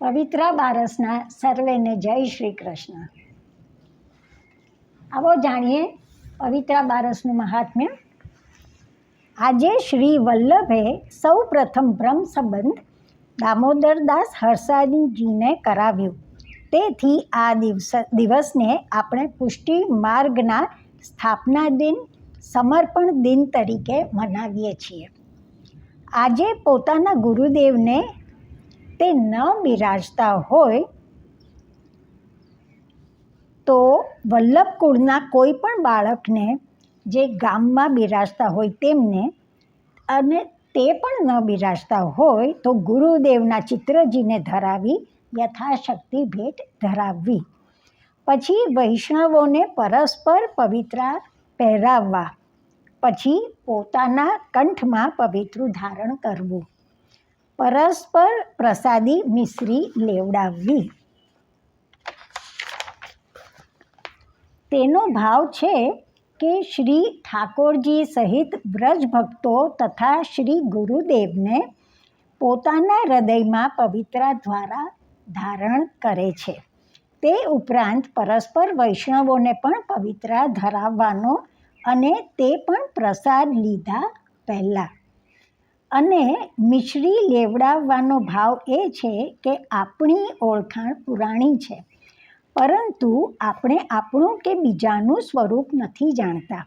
પવિત્રા બારસના સર્વેને જય શ્રી કૃષ્ણ. આવો જાણીએ પવિત્રા બારસનું મહાત્મ્ય. આજે શ્રી વલ્લભે સૌ પ્રથમ બ્રહ્મ સંબંધ દામોદરદાસ હરસાણીજીને કરાવ્યું. તેથી આ દિવસને આપણે પુષ્ટિ માર્ગના સ્થાપના દિન, સમર્પણ દિન તરીકે મનાવીએ છીએ. આજે પોતાના ગુરુદેવને તે ન બિરાજતા હોય તો વલ્લભ કુળના કોઈ પણ બાળકને જે ગામમાં બિરાજતા હોય તેમને, અને તે પણ ન બિરાજતા હોય તો ગુરુદેવના ચિત્રજીને ધરાવી યથાશક્તિ ભેટ ધરાવવી. પછી વૈષ્ણવોને પરસ્પર પવિત્રા પહેરાવવા. પછી પોતાના કંઠમાં પવિત્રું ધારણ કરવું. પરસ્પર પ્રસાદી મિશ્રી લેવડાવવી. તેનો ભાવ છે કે શ્રી ઠાકોરજી સહિત વ્રજ ભક્તો તથા શ્રી ગુરુદેવને પોતાના હૃદયમાં પવિત્રા દ્વારા ધારણ કરે છે. તે ઉપરાંત પરસ્પર વૈષ્ણવોને પણ પવિત્રા ધરાવવાનો અને તે પણ પ્રસાદ લીધા પહેલાં. અને મિશ્રી લેવડાવવાનો ભાવ એ છે કે આપણી ઓળખાણ પુરાણી છે, પરંતુ આપણે આપણું કે બીજાનું સ્વરૂપ નથી જાણતા.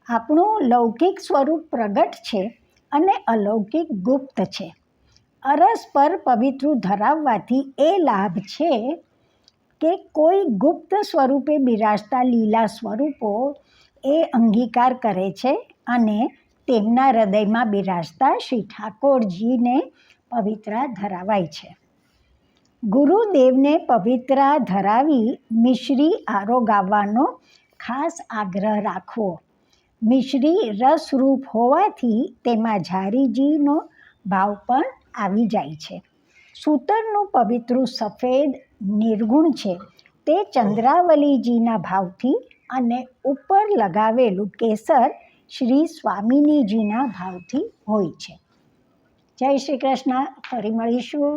આપણું લૌકિક સ્વરૂપ પ્રગટ છે અને અલૌકિક ગુપ્ત છે. અરસપર પવિત્રું ધરાવવાથી એ લાભ છે કે કોઈ ગુપ્ત સ્વરૂપે બિરાજતા લીલા સ્વરૂપો એ અંગીકાર કરે છે અને તેમના હૃદયમાં બિરાજતા શ્રી ઠાકોરજીને પવિત્રા ધરાવાય છે. ગુરુદેવને પવિત્રા ધરાવી મિશ્રી આરોગાવવાનો ખાસ આગ્રહ રાખવો. મિશ્રી રસરૂપ હોવાથી તેમાં ઝારીજીનો ભાવ પણ આવી જાય છે. સૂતરનું પવિત્રું સફેદ નિર્ગુણ છે, તે ચંદ્રાવલીજીના ભાવથી, અને ઉપર લગાવેલું કેસર શ્રી સ્વામિનીજીના ભાવથી હોય છે. જય શ્રી કૃષ્ણ. ફરી મળીશું.